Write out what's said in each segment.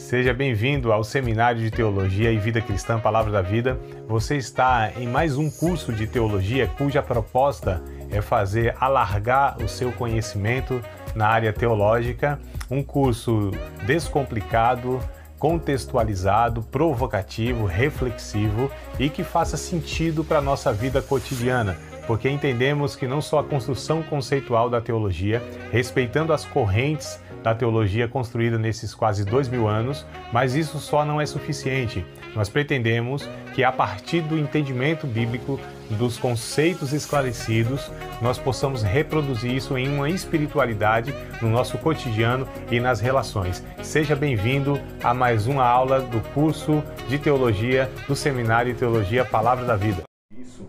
Seja bem-vindo ao Seminário de Teologia e Vida Cristã Palavra da Vida. Você está em mais um curso de teologia cuja proposta é fazer alargar o seu conhecimento na área teológica, um curso descomplicado, contextualizado, provocativo, reflexivo e que faça sentido para a nossa vida cotidiana, porque entendemos que não só a construção conceitual da teologia, respeitando as correntes da teologia construída nesses quase 2000 anos, mas isso só não é suficiente. Nós pretendemos que a partir do entendimento bíblico, dos conceitos esclarecidos, nós possamos reproduzir isso em uma espiritualidade no nosso cotidiano e nas relações. Seja bem-vindo a mais uma aula do curso de teologia do Seminário de Teologia Palavra da Vida. Isso.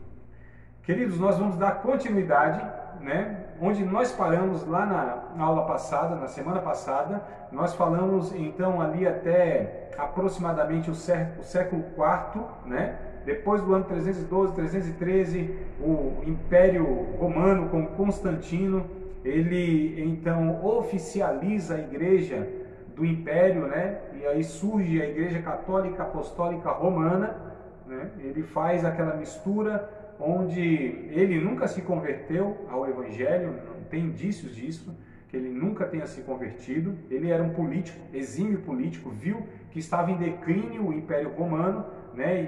Queridos, nós vamos dar continuidade, onde nós paramos lá na aula passada, na semana passada. Nós falamos então ali até aproximadamente o século IV, depois do ano 312, 313, o Império Romano com Constantino, ele então oficializa a Igreja do Império, e aí surge a Igreja Católica Apostólica Romana, ele faz aquela mistura onde ele nunca se converteu ao Evangelho, não tem indícios disso, que ele nunca tenha se convertido. Ele era um político, exímio político, viu que estava em declínio o Império Romano,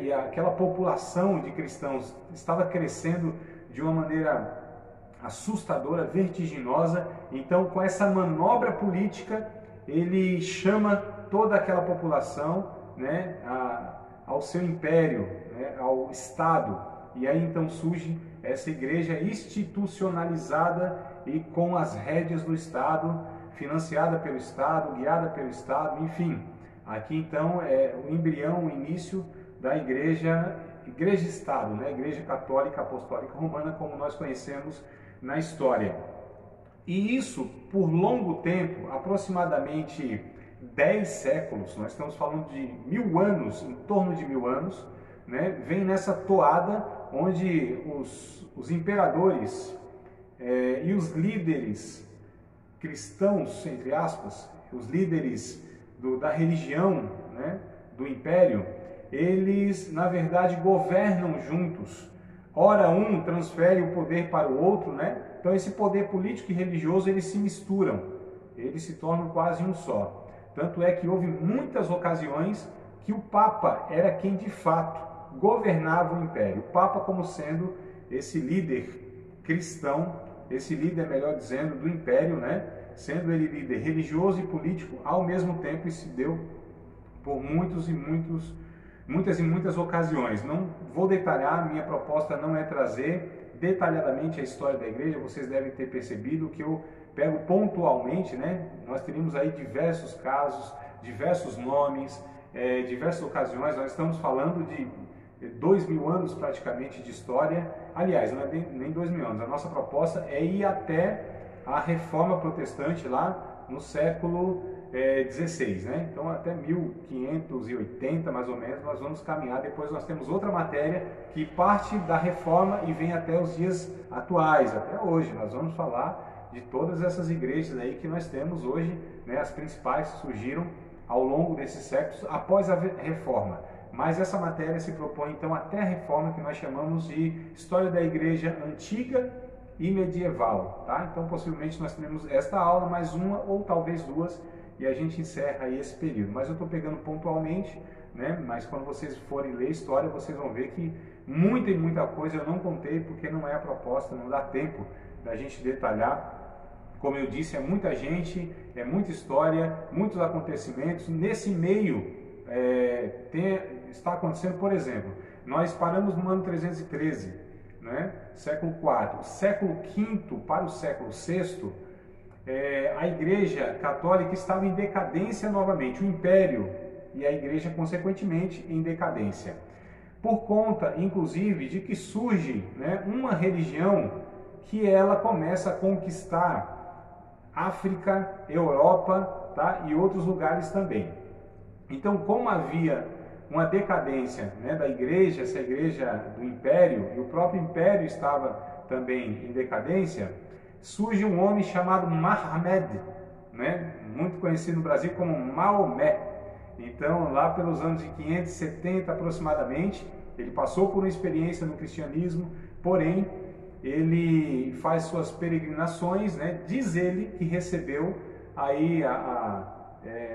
e aquela população de cristãos estava crescendo de uma maneira assustadora, vertiginosa. Então, com essa manobra política, ele chama toda aquela população ao seu império, ao Estado. E aí então surge essa igreja institucionalizada e com as rédeas do Estado, financiada pelo Estado, guiada pelo Estado, enfim. Aqui então é o embrião, o início da igreja-estado, Igreja Católica Apostólica Romana, como nós conhecemos na história. E isso por longo tempo, aproximadamente 10 séculos, nós estamos falando de 1000 anos, em torno de 1000 anos, vem nessa toada onde os imperadores e os líderes cristãos, entre aspas, os líderes da religião, do império, eles na verdade governam juntos. Ora um transfere o poder para o outro, Então esse poder político e religioso eles se misturam, eles se tornam quase um só. Tanto é que houve muitas ocasiões que o Papa era quem de fato governava o império. O Papa como sendo esse líder cristão, esse líder, melhor dizendo, do império, sendo ele líder religioso e político ao mesmo tempo, e se deu por muitas e muitas ocasiões. Não vou detalhar, minha proposta não é trazer detalhadamente a história da igreja, vocês devem ter percebido que eu pego pontualmente, Nós teríamos aí diversos casos, diversos nomes, diversas ocasiões. Nós estamos falando de 2000 anos praticamente de história. Aliás, não é nem 2000 anos. A nossa proposta é ir até a Reforma Protestante lá no século XVI, Então até 1580 mais ou menos nós vamos caminhar. Depois nós temos outra matéria que parte da Reforma e vem até os dias atuais, até hoje. Nós vamos falar de todas essas igrejas aí que nós temos hoje, as principais que surgiram ao longo desses séculos após a Reforma. Mas essa matéria se propõe então até a Reforma, que nós chamamos de História da Igreja Antiga e Medieval, Então possivelmente nós teremos esta aula, mais uma ou talvez duas, e a gente encerra aí esse período. Mas eu estou pegando pontualmente, Mas quando vocês forem ler história, vocês vão ver que muita coisa eu não contei, porque não é a proposta, não dá tempo da gente detalhar. Como eu disse, é muita gente, é muita história, muitos acontecimentos. Nesse meio está acontecendo, por exemplo, nós paramos no ano 313, século IV. Século V para o século VI, a Igreja Católica estava em decadência novamente, o Império e a Igreja, consequentemente, em decadência. Por conta, inclusive, de que surge uma religião que ela começa a conquistar África, Europa, e outros lugares também. Então, como havia uma decadência da igreja, essa igreja do império, e o próprio império estava também em decadência, surge um homem chamado Mohammed, muito conhecido no Brasil como Maomé. Então, lá pelos anos de 570 aproximadamente, ele passou por uma experiência no cristianismo, porém, ele faz suas peregrinações, né? Diz ele que recebeu aí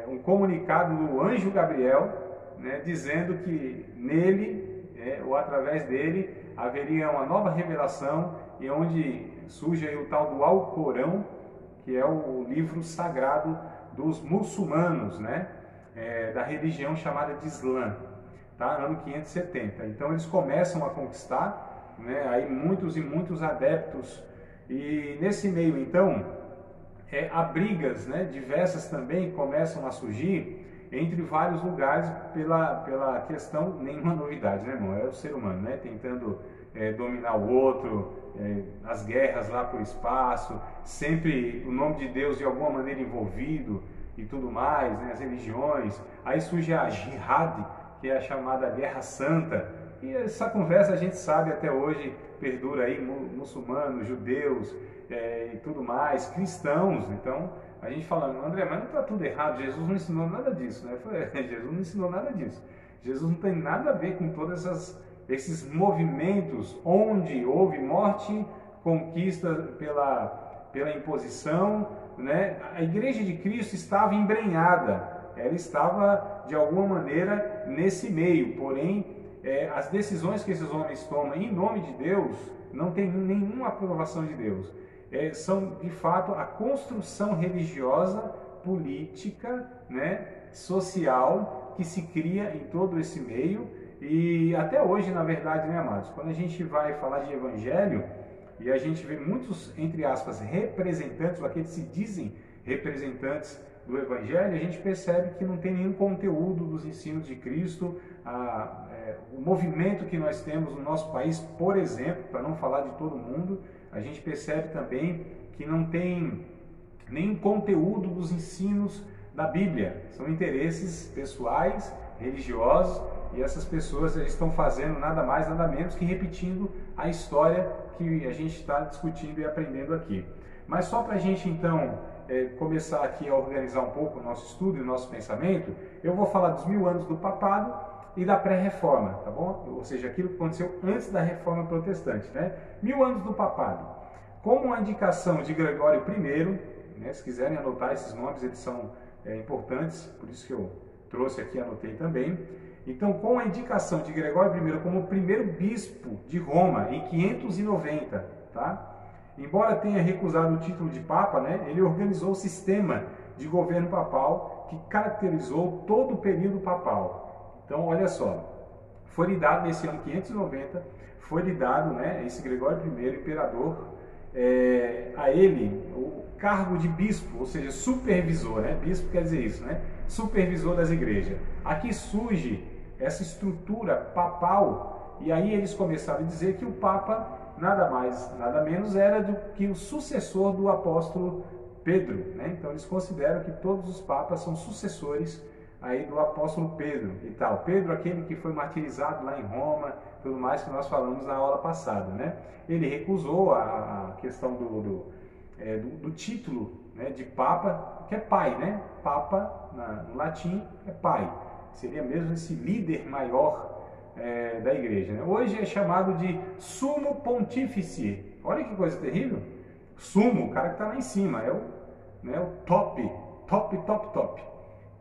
um comunicado do anjo Gabriel, né? Dizendo que nele, ou através dele, haveria uma nova revelação, e onde surge aí o tal do Alcorão, que é o livro sagrado dos muçulmanos, né? Da religião chamada de Islã, tá? Ano 570. Então eles começam a conquistar, né? Aí muitos e muitos adeptos, e nesse meio então há brigas, né? Diversas também começam a surgir entre vários lugares pela questão, nenhuma novidade, né, irmão? É o ser humano, né? Tentando dominar o outro, as guerras lá por espaço, sempre o nome de Deus de alguma maneira envolvido e tudo mais, né? As religiões. Aí surge a Jihad, que é a chamada Guerra Santa, e essa conversa a gente sabe até hoje, perdura aí, muçulmanos, judeus e tudo mais, cristãos. Então a gente fala, André, mas não está tudo errado, Jesus não ensinou nada disso, né? Jesus não ensinou nada disso. Jesus não tem nada a ver com todos esses movimentos onde houve morte, conquista pela imposição, né? A igreja de Cristo estava embrenhada, ela estava de alguma maneira nesse meio, porém as decisões que esses homens tomam em nome de Deus não tem nenhuma aprovação de Deus. São de fato a construção religiosa, política, né, social, que se cria em todo esse meio, e até hoje, na verdade, né, amados, quando a gente vai falar de evangelho e a gente vê muitos, entre aspas, representantes, ou aqueles que se dizem representantes do evangelho, a gente percebe que não tem nenhum conteúdo dos ensinos de Cristo. O movimento que nós temos no nosso país, por exemplo, para não falar de todo mundo, a gente percebe também que não tem nenhum conteúdo dos ensinos da Bíblia. São interesses pessoais, religiosos, e essas pessoas estão fazendo nada mais, nada menos que repetindo a história que a gente está discutindo e aprendendo aqui. Mas só para a gente então começar aqui a organizar um pouco o nosso estudo e o nosso pensamento, eu vou falar dos 1000 anos do papado e da pré-reforma, tá bom? Ou seja, aquilo que aconteceu antes da reforma protestante, né? 1000 anos do papado. Como uma indicação de Gregório I, né? Se quiserem anotar esses nomes, eles são importantes, por isso que eu trouxe aqui e anotei também. Então, com a indicação de Gregório I como o primeiro bispo de Roma, em 590, tá? Embora tenha recusado o título de Papa, né? Ele organizou o sistema de governo papal que caracterizou todo o período papal. Então, olha só, foi-lhe dado nesse ano 590, foi-lhe dado, né, esse Gregório I, imperador, a ele o cargo de bispo, ou seja, supervisor, né? Bispo quer dizer isso, né? Supervisor das igrejas. Aqui surge essa estrutura papal, e aí eles começaram a dizer que o Papa nada mais, nada menos era do que o sucessor do apóstolo Pedro, né? Então eles consideram que todos os papas são sucessores aí do apóstolo Pedro e tal. Pedro, aquele que foi martirizado lá em Roma, tudo mais que nós falamos na aula passada, né? Ele recusou a questão do título, né, de Papa, que é pai, né? Papa, no latim, é pai. Seria mesmo esse líder maior da igreja, né? Hoje é chamado de Sumo Pontífice. Olha que coisa terrível. Sumo, o cara que está lá em cima, é o top.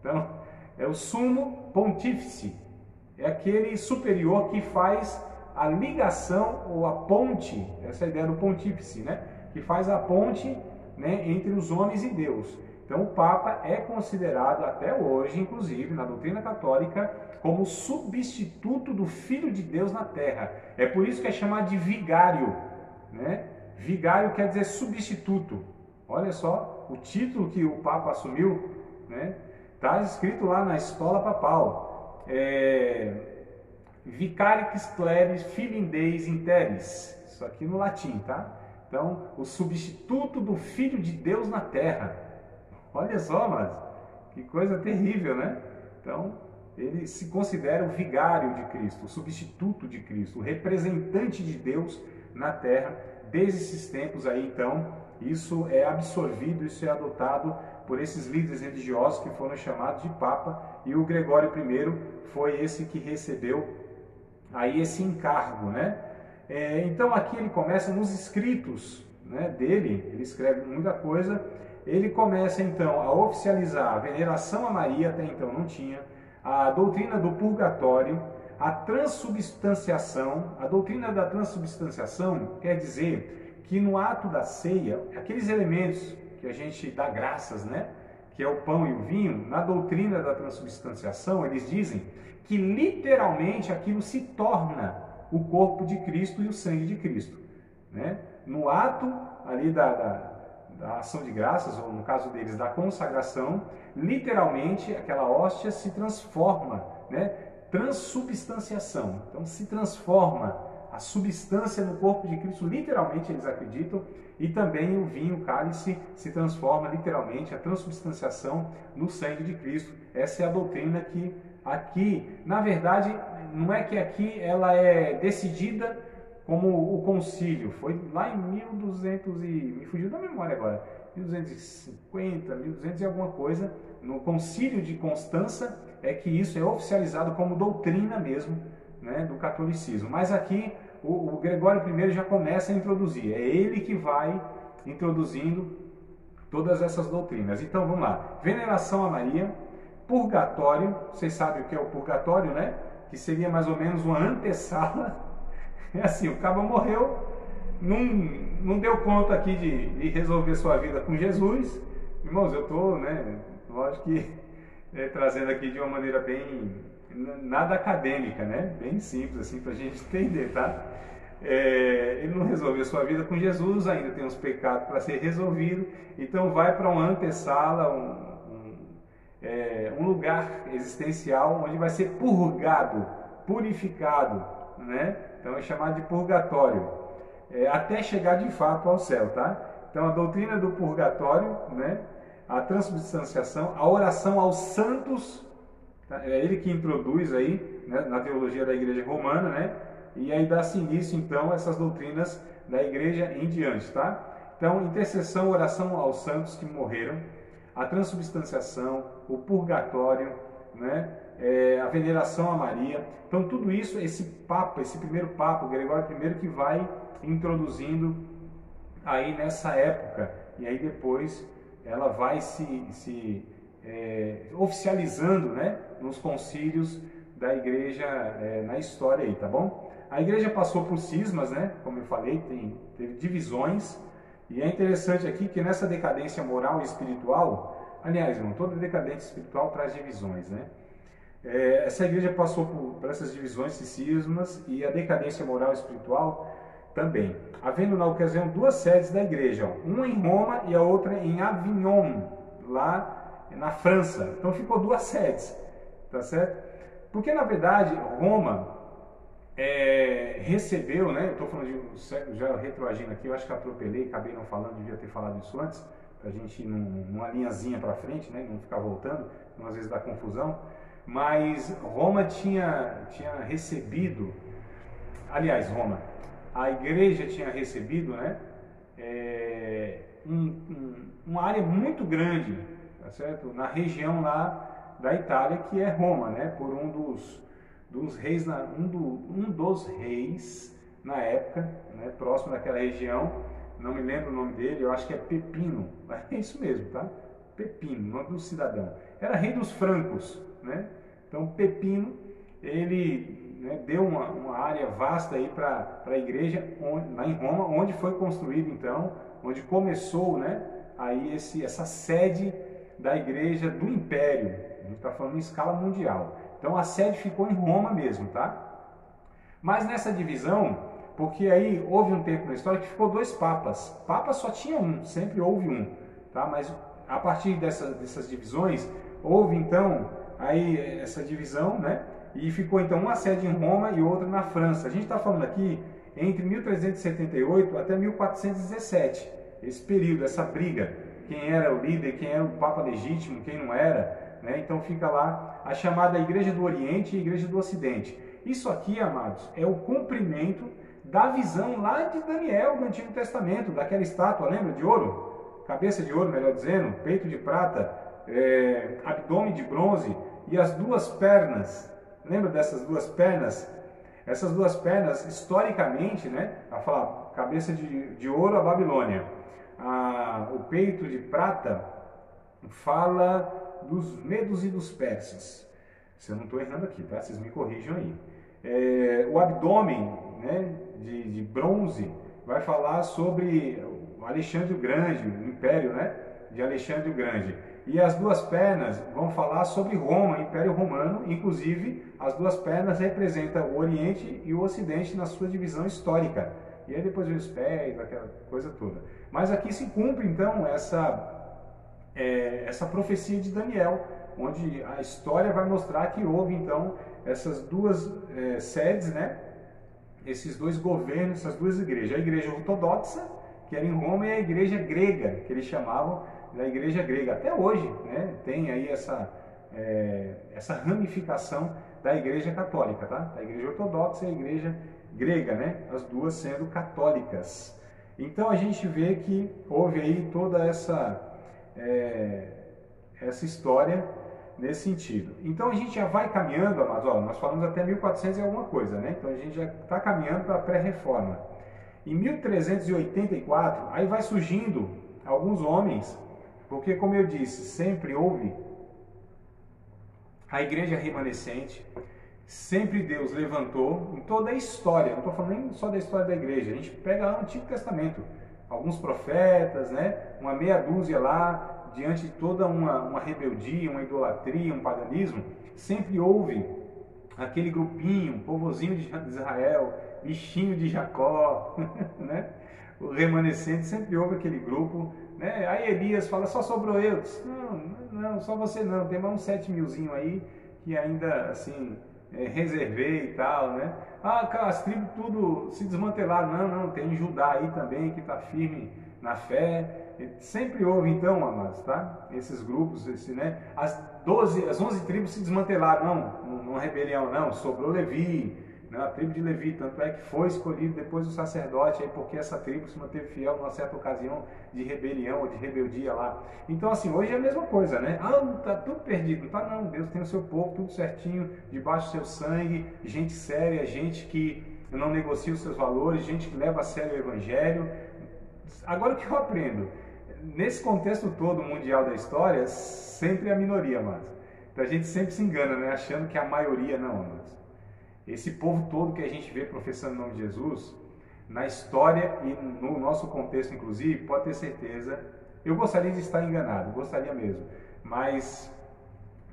Então, é o Sumo Pontífice. É aquele superior que faz a ligação ou a ponte, essa é a ideia do pontífice, né? Que faz a ponte, né, entre os homens e Deus. Então o Papa é considerado até hoje, inclusive na doutrina católica, como substituto do Filho de Deus na Terra. É por isso que é chamado de vigário, né? Vigário quer dizer substituto. Olha só o título que o Papa assumiu, né? Está escrito lá na Estola Papal. Vicarix cleris filindeis interis. Isso aqui no latim, tá? Então, o substituto do Filho de Deus na Terra. Olha só, mas que coisa terrível, né? Então, ele se considera o vigário de Cristo, o substituto de Cristo, o representante de Deus na Terra desde esses tempos aí, então, isso é absorvido, isso é adotado por esses líderes religiosos que foram chamados de Papa, e o Gregório I foi esse que recebeu aí esse encargo, né? Então aqui ele começa nos escritos, né, dele, ele escreve muita coisa, ele começa então a oficializar a veneração a Maria, até então não tinha, a doutrina do purgatório, a transubstanciação. A doutrina da transubstanciação quer dizer que no ato da ceia, aqueles elementos que a gente dá graças, né, que é o pão e o vinho, na doutrina da transubstanciação, eles dizem que literalmente aquilo se torna o corpo de Cristo e o sangue de Cristo, né? No ato ali da ação de graças, ou no caso deles, da consagração, literalmente aquela hóstia se transforma, né? Transubstanciação. Então se transforma a substância no corpo de Cristo, literalmente eles acreditam, e também o vinho, o cálice, se transforma literalmente, a transubstanciação no sangue de Cristo. Essa é a doutrina que aqui, na verdade, não é que aqui ela é decidida como o concílio, foi lá em 1200 e... me fugiu da memória agora, 1250, 1200 e alguma coisa, no concílio de Constança, é que isso é oficializado como doutrina mesmo, né, do catolicismo. Mas aqui o Gregório I já começa a introduzir, é ele que vai introduzindo todas essas doutrinas. Então vamos lá, veneração a Maria, purgatório, vocês sabem o que é o purgatório, né? Que seria mais ou menos uma antessala. É assim, o cabo morreu, não deu conta aqui de resolver sua vida com Jesus. Irmãos, eu estou, né, lógico que trazendo aqui de uma maneira bem, nada acadêmica, né? Bem simples assim para a gente entender, tá? Ele não resolveu sua vida com Jesus, ainda tem uns pecados para ser resolvido, então vai para uma antessala, um lugar existencial onde vai ser purgado, purificado, né? Então é chamado de purgatório, até chegar de fato ao céu, tá? Então a doutrina do purgatório, né? A transubstanciação, a oração aos santos, tá? É ele que introduz aí, né, na teologia da Igreja Romana, né? E aí dá-se início então a essas doutrinas da Igreja em diante, tá? Então intercessão, oração aos santos que morreram, a transubstanciação, o purgatório, né? A veneração a Maria. Então tudo isso, esse primeiro Papa, o Gregório I, que vai introduzindo aí nessa época, e aí depois ela vai se oficializando, né, nos concílios da Igreja na história aí, tá bom? A Igreja passou por cismas, né, como eu falei, teve divisões, e é interessante aqui que nessa decadência moral e espiritual, aliás, irmão, toda decadência espiritual traz divisões, né? Essa igreja passou por essas divisões e cismas, e a decadência moral e espiritual também. Havendo na ocasião duas sedes da igreja, uma em Roma e a outra em Avignon, lá na França. Então ficou duas sedes, tá certo? Porque na verdade Roma recebeu, né? Eu estou falando de século, já retroagindo aqui, eu acho que atropelei, acabei não falando, devia ter falado isso antes, para a gente ir numa linhazinha para frente, né? Não ficar voltando, não, às vezes dá confusão. Mas Roma tinha recebido, aliás, a igreja tinha recebido, né, uma área muito grande, tá certo? Na região lá da Itália, que é Roma, né, por um dos reis, um dos reis na época, né, próximo daquela região, não me lembro o nome dele, eu acho que é Pepino, é isso mesmo, tá? Pepino, nome do cidadão, era rei dos francos, né? Então Pepino, ele, né, deu uma área vasta aí para a igreja lá em Roma, onde foi construído então, onde começou, né, aí essa sede da igreja do Império. A gente está falando em escala mundial. Então a sede ficou em Roma mesmo, tá? Mas nessa divisão, porque aí houve um tempo na história que ficou dois papas. Papa só tinha um, sempre houve um, tá? Mas a partir dessas divisões, houve então aí essa divisão, né? E ficou então uma sede em Roma e outra na França. A gente está falando aqui entre 1378 até 1417, esse período, essa briga, quem era o líder, quem era o Papa legítimo, quem não era, né? Então fica lá a chamada Igreja do Oriente e Igreja do Ocidente. Isso aqui, amados, é o cumprimento da visão lá de Daniel, do Antigo Testamento, daquela estátua, lembra, de ouro? Cabeça de ouro, melhor dizendo, peito de prata, abdômen de bronze e as duas pernas. Lembra dessas duas pernas? Essas duas pernas, historicamente, né, a falar cabeça de ouro, a Babilônia. O peito de prata fala dos medos e dos persas. Se eu não estou errando aqui, tá? Vocês me corrijam aí. O abdômen, né, de bronze vai falar sobre Alexandre o Grande, o império, né, de Alexandre o Grande. E as duas pernas vão falar sobre Roma, o Império Romano. Inclusive, as duas pernas representam o Oriente e o Ocidente na sua divisão histórica. E aí depois vem os pés, aquela coisa toda. Mas aqui se cumpre, então, essa profecia de Daniel, onde a história vai mostrar que houve, então, essas duas sedes, né? Esses dois governos, essas duas igrejas. A igreja ortodoxa, que era em Roma, e a igreja grega, que eles chamavam da igreja grega. Até hoje, né? Tem aí essa ramificação da igreja católica, tá? A igreja ortodoxa e a igreja grega, né? As duas sendo católicas. Então a gente vê que houve aí toda essa história nesse sentido. Então a gente já vai caminhando, mas nós falamos até 1400 e alguma coisa, né? Então a gente já está caminhando para a pré-reforma. Em 1384, aí vai surgindo alguns homens, porque como eu disse, sempre houve a igreja remanescente, sempre Deus levantou, em toda a história, não estou falando nem só da história da igreja, a gente pega lá no Antigo Testamento, alguns profetas, né? Uma meia dúzia lá, diante de toda uma rebeldia, uma idolatria, um paganismo, sempre houve aquele grupinho, povozinho de Israel, bichinho de Jacó, né? O remanescente, sempre houve aquele grupo, né? Aí Elias fala, só sobrou eu. Disse, não, só você não, tem mais uns 7 milzinho aí, que ainda, assim, reservei e tal, né? As tribos tudo se desmantelaram. Não, tem Judá aí também, que está firme na fé. Sempre houve, então, amados, tá? Esses grupos, né? As 11 tribos se desmantelaram, não rebelião, não. Sobrou Levi, né? A tribo de Levi, tanto é que foi escolhido depois o sacerdote, aí porque essa tribo se manteve fiel numa certa ocasião de rebelião ou de rebeldia lá. Então, assim, hoje é a mesma coisa, né? Tá tudo perdido. Não tá, não. Deus tem o seu povo, tudo certinho, debaixo do seu sangue, gente séria, gente que não negocia os seus valores, gente que leva a sério o evangelho. Agora o que eu aprendo? Nesse contexto todo mundial da história, sempre é a minoria, amados. Então a gente sempre se engana, né? Achando que a maioria não, amados. Esse povo todo que a gente vê professando o nome de Jesus, na história e no nosso contexto, inclusive, pode ter certeza, eu gostaria de estar enganado, gostaria mesmo, mas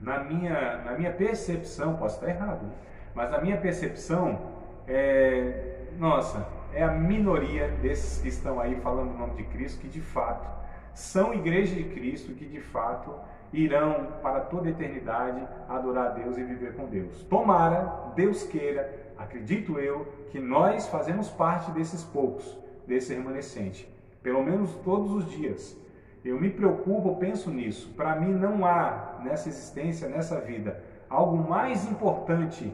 na minha percepção, posso estar errado, né? Mas na minha percepção, é a minoria desses que estão aí falando o nome de Cristo, que de fato são igreja de Cristo, que de fato irão para toda a eternidade adorar a Deus e viver com Deus. Tomara, Deus queira, acredito eu, que nós fazemos parte desses poucos, desse remanescente, pelo menos todos os dias. Eu me preocupo, penso nisso. Para mim não há nessa existência, nessa vida, algo mais importante,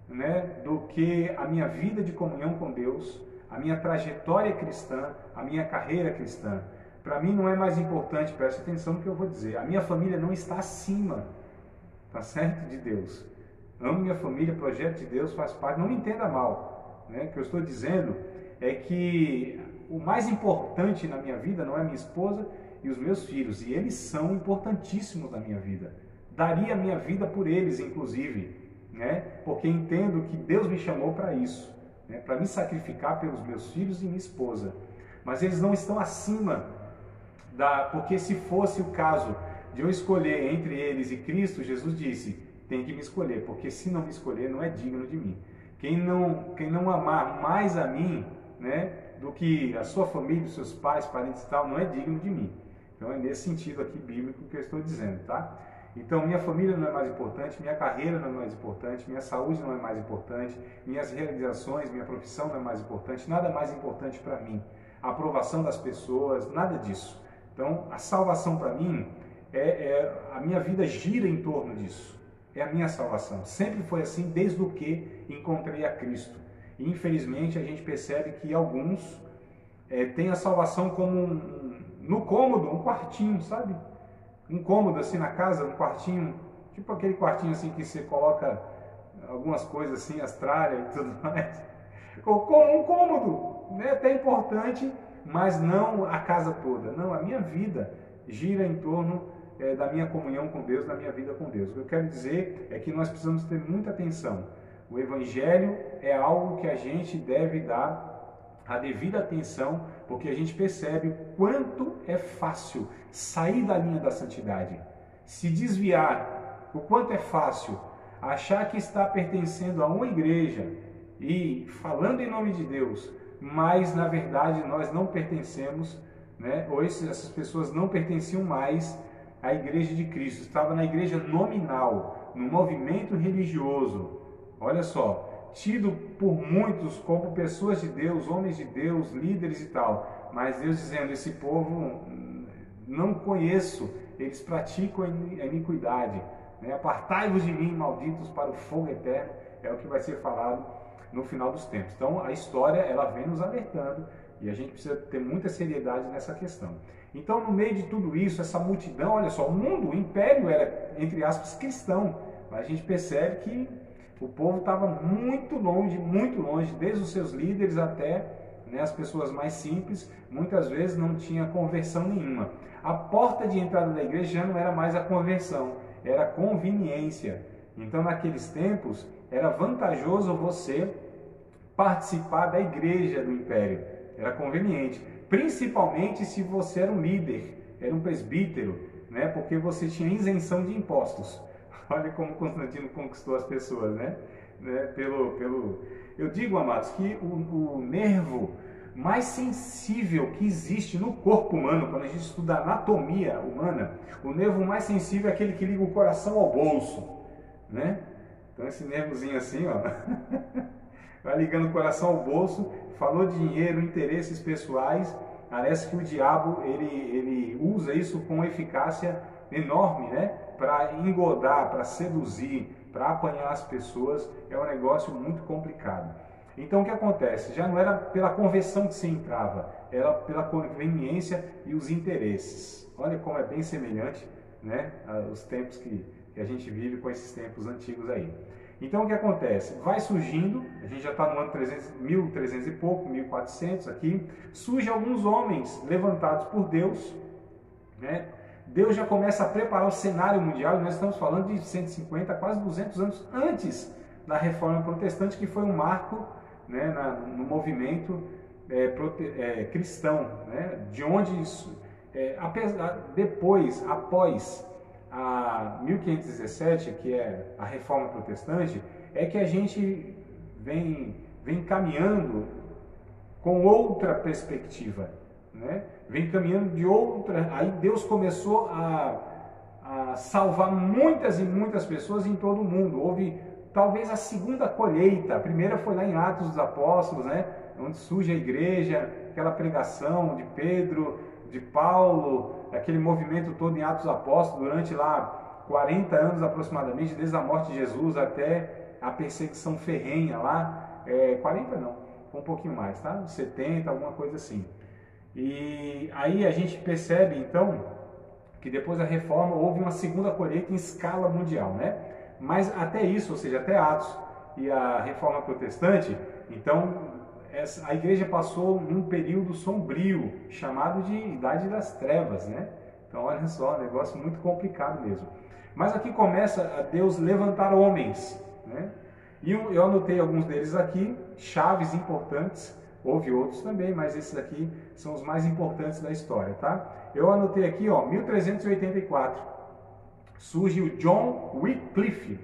né, do que a minha vida de comunhão com Deus, a minha trajetória cristã, a minha carreira cristã. Para mim não é mais importante, preste atenção no que eu vou dizer, a minha família não está acima, tá certo, de Deus. Amo minha família, projeto de Deus faz parte, não me entenda mal, né? O que eu estou dizendo é que o mais importante na minha vida não é minha esposa e os meus filhos, e eles são importantíssimos na minha vida. Daria a minha vida por eles, inclusive, né? Porque entendo que Deus me chamou para isso, né? Para me sacrificar pelos meus filhos e minha esposa. Mas eles não estão acima porque se fosse o caso de eu escolher entre eles e Cristo, Jesus disse, tem que me escolher, porque se não me escolher, não é digno de mim. Quem não amar mais a mim, né, do que a sua família, os seus pais, parentes e tal, não é digno de mim. Então é nesse sentido aqui bíblico que eu estou dizendo, tá? Então minha família não é mais importante, minha carreira não é mais importante, minha saúde não é mais importante, minhas realizações, minha profissão não é mais importante, nada mais importante para mim. A aprovação das pessoas, nada disso. Então, a salvação para mim, a minha vida gira em torno disso. É a minha salvação. Sempre foi assim, desde o que encontrei a Cristo. E infelizmente a gente percebe que alguns têm a salvação como no cômodo, um quartinho, sabe? Um cômodo assim na casa, um quartinho, tipo aquele quartinho assim que você coloca algumas coisas assim, as tralhas e tudo mais. Como um cômodo, né? Até importante, mas não a casa toda. Não, a minha vida gira em torno da minha comunhão com Deus, da minha vida com Deus. O que eu quero dizer é que nós precisamos ter muita atenção. O Evangelho é algo que a gente deve dar a devida atenção, porque a gente percebe o quanto é fácil sair da linha da santidade, se desviar, o quanto é fácil achar que está pertencendo a uma igreja e falando em nome de Deus, mas na verdade nós não pertencemos, né? Ou essas pessoas não pertenciam mais à igreja de Cristo, estava na igreja nominal, no movimento religioso. Olha só, tido por muitos como pessoas de Deus, homens de Deus, líderes e tal, mas Deus dizendo, esse povo não conheço, eles praticam a iniquidade, né? Apartai-vos de mim, malditos, para o fogo eterno, é o que vai ser falado no final dos tempos. Então a história, ela vem nos alertando e a gente precisa ter muita seriedade nessa questão. Então, no meio de tudo isso, essa multidão, olha só, o mundo, o império era, entre aspas, cristão, mas a gente percebe que o povo estava muito longe, desde os seus líderes até, né, as pessoas mais simples, muitas vezes não tinha conversão nenhuma. A porta de entrada da igreja já não era mais a conversão, era a conveniência. Então, naqueles tempos, era vantajoso você participar da igreja do império, era conveniente, principalmente se você era um líder, era um presbítero, né, porque você tinha isenção de impostos. Olha como Constantino conquistou as pessoas, né? Eu digo, amados, que o nervo mais sensível que existe no corpo humano, quando a gente estuda a anatomia humana, o nervo mais sensível é aquele que liga o coração ao bolso, né? Então esse nervozinho assim, ó, vai ligando o coração ao bolso, falou de dinheiro, interesses pessoais, parece que o diabo ele usa isso com eficácia enorme, né? Para engodar, para seduzir, para apanhar as pessoas, é um negócio muito complicado. Então o que acontece? Já não era pela conversão que se entrava, era pela conveniência e os interesses. Olha como é bem semelhante, né, os tempos que a gente vive com esses tempos antigos aí. Então o que acontece? Vai surgindo, a gente já está no ano 1300 e pouco, 1400 aqui, surgem alguns homens levantados por Deus, né? Deus já começa a preparar o cenário mundial, e nós estamos falando de 150, quase 200 anos antes da Reforma Protestante, que foi um marco, né, no movimento cristão, né, de onde após a 1517, que é a Reforma Protestante, é que a gente vem caminhando com outra perspectiva, né? Vem caminhando de outra, aí Deus começou a salvar muitas e muitas pessoas em todo o mundo. Houve talvez a segunda colheita, a primeira foi lá em Atos dos Apóstolos, né? Onde surge a igreja, aquela pregação de Pedro, de Paulo, aquele movimento todo em Atos dos Apóstolos, durante lá 40 anos aproximadamente, desde a morte de Jesus até a perseguição ferrenha lá, 40 não, um pouquinho mais, tá? 70, alguma coisa assim. E aí a gente percebe então que depois da reforma houve uma segunda colheita em escala mundial, né? Mas até isso, ou seja, até Atos e a Reforma Protestante, então a igreja passou num período sombrio, chamado de Idade das Trevas, né? Então olha só, um negócio muito complicado mesmo. Mas aqui começa a Deus levantar homens, né? E eu anotei alguns deles aqui, chaves importantes. Houve outros também, mas esses aqui são os mais importantes da história, tá? Eu anotei aqui, ó, 1384, surge o John Wycliffe.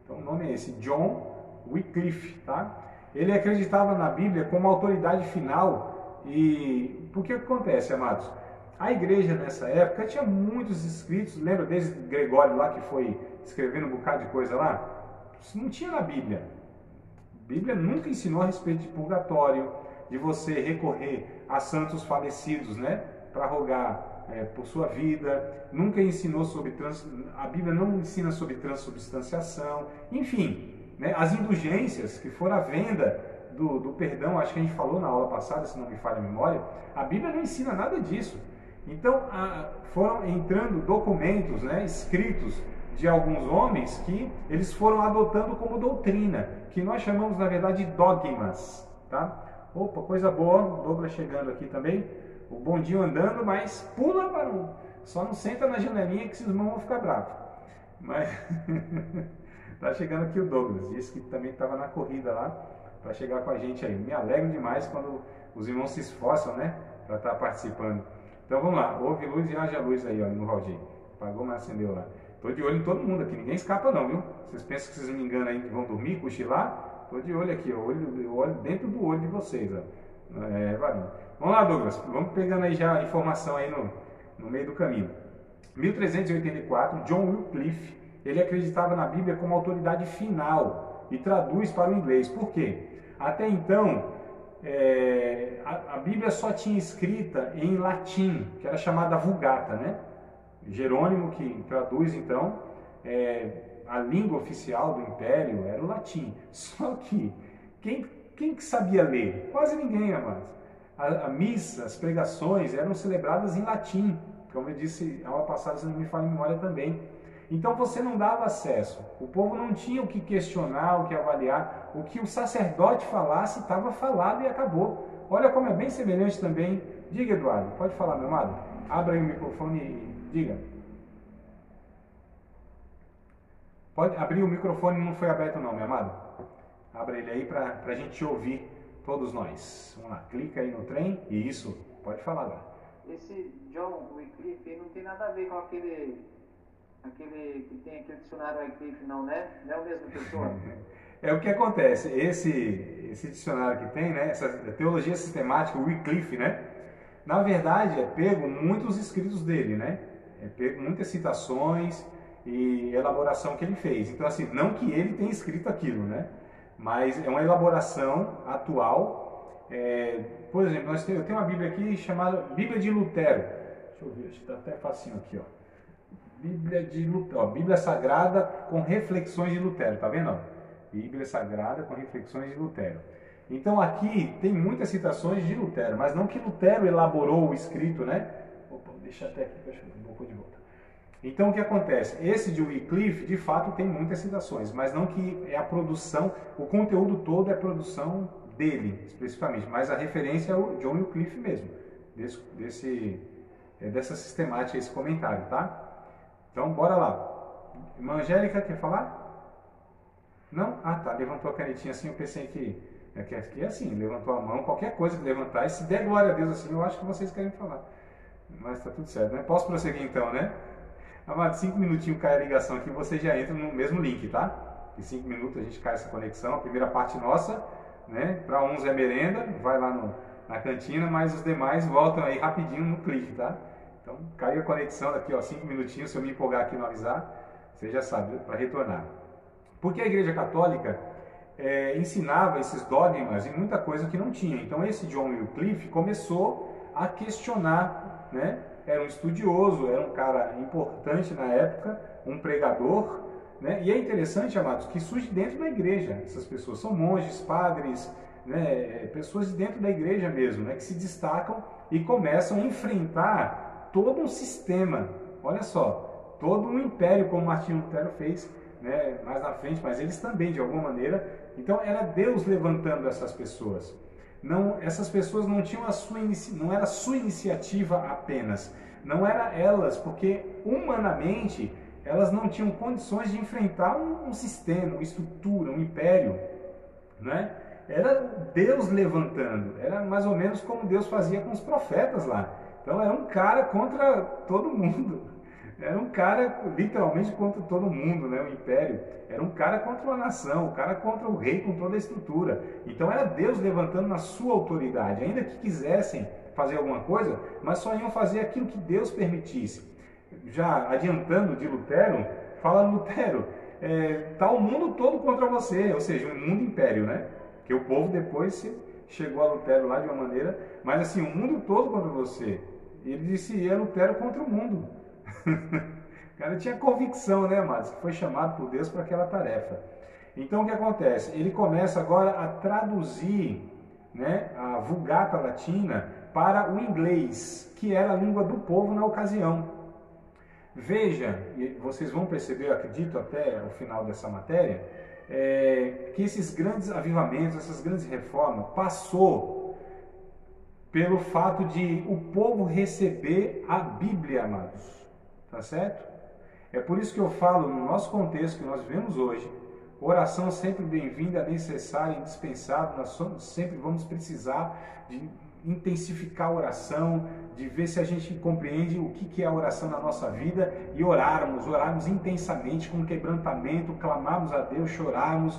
Então o nome é esse, John Wycliffe, tá? Ele acreditava na Bíblia como autoridade final. E por que acontece, amados? A igreja nessa época tinha muitos escritos, lembra desde Gregório lá que foi escrevendo um bocado de coisa lá? Isso não tinha na Bíblia. A Bíblia nunca ensinou a respeito de purgatório, de você recorrer a santos falecidos, né, para rogar por sua vida. Nunca ensinou sobre a Bíblia não ensina sobre transubstanciação, enfim, né, as indulgências que foram à venda do perdão, acho que a gente falou na aula passada, se não me falha a memória, a Bíblia não ensina nada disso. Então, foram entrando documentos, né, escritos de alguns homens que eles foram adotando como doutrina, que nós chamamos, na verdade, de dogmas, tá? Opa, coisa boa, o Douglas chegando aqui também, o bondinho andando, mas pula para só não senta na janelinha que esses irmãos vão ficar bravos. Mas tá chegando aqui o Douglas, disse que também estava na corrida lá, para chegar com a gente aí. Me alegro demais quando os irmãos se esforçam, né, para estar participando. Então vamos lá, houve luz e haja luz aí, ó, no Valdir. Apagou, mas acendeu lá. Tô de olho em todo mundo aqui, ninguém escapa não, viu? Vocês pensam que vocês me enganam aí que vão dormir, cochilar? Tô de olho aqui, ó, eu olho dentro do olho de vocês, ó. Varinho. Vamos lá, Douglas, vamos pegando aí já a informação aí no meio do caminho. 1384, John Wycliffe, ele acreditava na Bíblia como autoridade final e traduz para o inglês. Por quê? Até então, a Bíblia só tinha escrita em latim, que era chamada Vulgata, né? Jerônimo que traduz, então, a língua oficial do Império era o latim. Só que, quem que sabia ler? Quase ninguém, amados. A missa, as pregações eram celebradas em latim, como eu disse a aula passada, se não me falha a memória também. Então você não dava acesso, o povo não tinha o que questionar, o que avaliar, o que o sacerdote falasse estava falado e acabou. Olha como é bem semelhante também. Diga, Eduardo, pode falar, meu amado? Abra aí o microfone e diga. Pode abrir o microfone, não foi aberto não, meu amado. Abra ele aí para a gente ouvir todos nós. Vamos lá, clica aí no trem e isso, pode falar agora. Esse John Wycliffe não tem nada a ver com aquele que tem aquele dicionário Wycliffe, não, né? Não é o mesmo pessoa? O que acontece, esse dicionário que tem, né, essa teologia sistemática, o Wycliffe, né, na verdade é pego muitos escritos dele, né, é pego muitas citações e elaboração que ele fez. Então, assim, não que ele tenha escrito aquilo, né, mas é uma elaboração atual. Por exemplo, eu tenho uma Bíblia aqui chamada Bíblia de Lutero. Deixa eu ver, acho que está até facinho aqui, ó. Bíblia de Lutero, ó, Bíblia Sagrada com reflexões de Lutero, tá vendo? Ó? Bíblia Sagrada com reflexões de Lutero. Então aqui tem muitas citações de Lutero, mas não que Lutero elaborou o escrito, né? Opa, deixa até aqui, deixa eu vou de volta. Então o que acontece? Esse de Wycliffe, de fato, tem muitas citações, mas não que é a produção, o conteúdo todo é produção dele, especificamente, mas a referência é o John Wycliffe mesmo, dessa sistemática, esse comentário, tá? Então, bora lá. Irmã Angélica, quer falar? Não? Ah, tá. Levantou a canetinha assim, eu pensei que é assim, levantou a mão, qualquer coisa que levantar, e se der glória a Deus assim, eu acho que vocês querem falar. Mas tá tudo certo, né? Posso prosseguir então, né? Amado, 5 minutinhos cai a ligação aqui, você já entra no mesmo link, tá? Em 5 minutos a gente cai essa conexão, a primeira parte nossa, né? Para uns é merenda, vai lá na cantina, mas os demais voltam aí rapidinho no clique, tá? Então, caiu a conexão daqui, ó, 5 minutinhos, se eu me empolgar aqui no avisar, você já sabe, para retornar. Porque a Igreja Católica ensinava esses dogmas e muita coisa que não tinha. Então, esse John Wycliffe começou a questionar, né? Era um estudioso, era um cara importante na época, um pregador, né? E é interessante, amados, que surge dentro da igreja. Essas pessoas são monges, padres, né? Pessoas de dentro da igreja mesmo, né? Que se destacam e começam a enfrentar todo um sistema, olha só, todo um império, como Martinho Lutero fez, né, mais na frente, mas eles também, de alguma maneira. Então, era Deus levantando essas pessoas. Não, essas pessoas não tinham não era sua iniciativa apenas, não era elas, porque humanamente elas não tinham condições de enfrentar um sistema, uma estrutura, um império, né? Era Deus levantando, era mais ou menos como Deus fazia com os profetas lá. Então era um cara contra todo mundo, era um cara literalmente contra todo mundo, né? O império, era um cara contra uma nação, um cara contra o rei com toda a estrutura. Então era Deus levantando na sua autoridade, ainda que quisessem fazer alguma coisa, mas só iam fazer aquilo que Deus permitisse. Já adiantando de Lutero, fala Lutero, tá o mundo todo contra você, ou seja, um mundo império, né? Que o povo depois chegou a Lutero lá de uma maneira, mas assim, o mundo todo contra você. Ele disse, é Lutero contra o mundo. O cara tinha convicção, né, amados, que foi chamado por Deus para aquela tarefa. Então o que acontece? Ele começa agora a traduzir, né, a Vulgata Latina para o inglês, que era a língua do povo na ocasião. Veja, e vocês vão perceber, eu acredito até o final dessa matéria, que esses grandes avivamentos, essas grandes reformas, passou pelo fato de o povo receber a Bíblia, amados. Tá certo? É por isso que eu falo, no nosso contexto que nós vivemos hoje, oração sempre bem-vinda, necessária, indispensável. Nós sempre vamos precisar de intensificar a oração, de ver se a gente compreende o que é a oração na nossa vida e orarmos intensamente, com quebrantamento, clamarmos a Deus, chorarmos,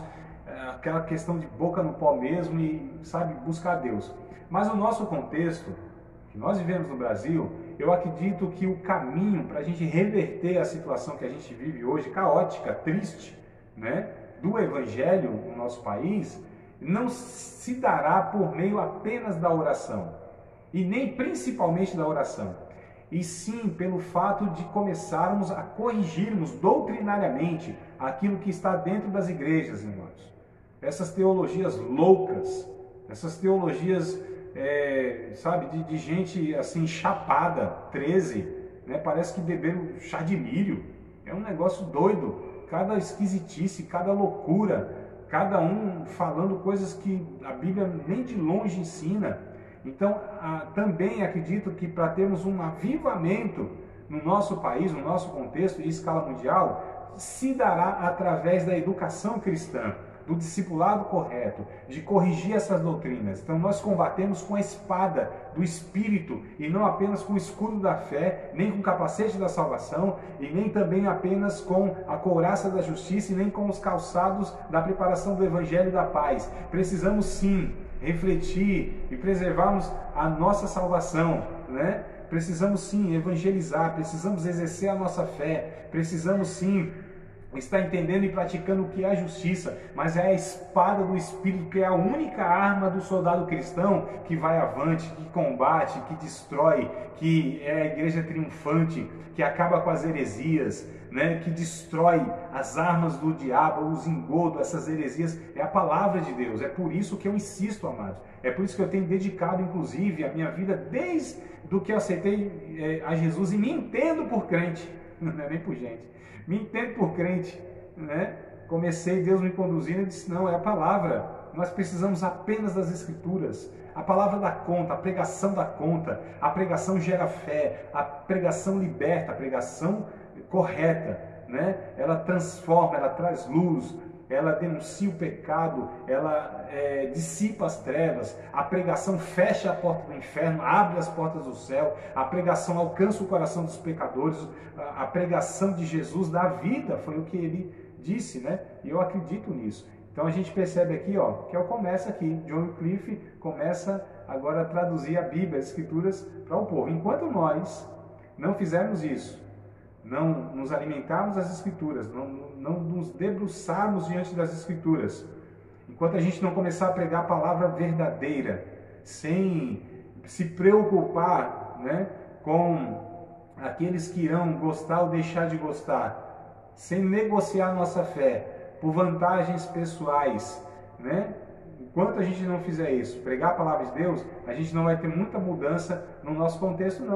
aquela questão de boca no pó mesmo e, sabe, buscar a Deus. Mas no nosso contexto, que nós vivemos no Brasil, eu acredito que o caminho para a gente reverter a situação que a gente vive hoje, caótica, triste, né, do Evangelho no nosso país, não se dará por meio apenas da oração, e nem principalmente da oração, e sim pelo fato de começarmos a corrigirmos doutrinariamente aquilo que está dentro das igrejas, irmãos. Essas teologias loucas, essas teologias, sabe, de gente assim chapada, 13, né? Parece que beberam chá de milho, é um negócio doido, cada esquisitice, cada loucura, cada um falando coisas que a Bíblia nem de longe ensina. Então, também acredito que para termos um avivamento no nosso país, no nosso contexto e escala mundial, se dará através da educação cristã, do discipulado correto, de corrigir essas doutrinas. Então nós combatemos com a espada do Espírito e não apenas com o escudo da fé, nem com o capacete da salvação e nem também apenas com a couraça da justiça e nem com os calçados da preparação do Evangelho da paz. Precisamos sim refletir e preservarmos a nossa salvação, né? Precisamos sim evangelizar, precisamos exercer a nossa fé, precisamos sim está entendendo e praticando o que é a justiça, mas é a espada do Espírito, que é a única arma do soldado cristão que vai avante, que combate, que destrói, que é a igreja triunfante, que acaba com as heresias, né? Que destrói as armas do diabo, os engodos, essas heresias. É a palavra de Deus. É por isso que eu insisto, amados. É por isso que eu tenho dedicado, inclusive, a minha vida desde do que eu aceitei a Jesus e me entendo por crente, não é nem por gente. Me entendo por crente, né? Comecei, Deus me conduzindo e disse, não, é a palavra, nós precisamos apenas das Escrituras, a palavra dá conta, a pregação dá conta, a pregação gera fé, a pregação liberta, a pregação correta, né? Ela transforma, ela traz luz, ela denuncia o pecado, ela dissipa as trevas, a pregação fecha a porta do inferno, abre as portas do céu, a pregação alcança o coração dos pecadores, a pregação de Jesus dá vida, foi o que ele disse, né? E eu acredito nisso. Então a gente percebe aqui, ó, que começa aqui, John Wycliffe começa agora a traduzir a Bíblia, as Escrituras para o povo. Enquanto nós não fizermos isso, não nos alimentarmos das Escrituras, não nos debruçarmos diante das Escrituras, enquanto a gente não começar a pregar a palavra verdadeira, sem se preocupar, né, com aqueles que irão gostar ou deixar de gostar, sem negociar nossa fé por vantagens pessoais, né? Enquanto a gente não fizer isso, pregar a palavra de Deus, a gente não vai ter muita mudança no nosso contexto, não.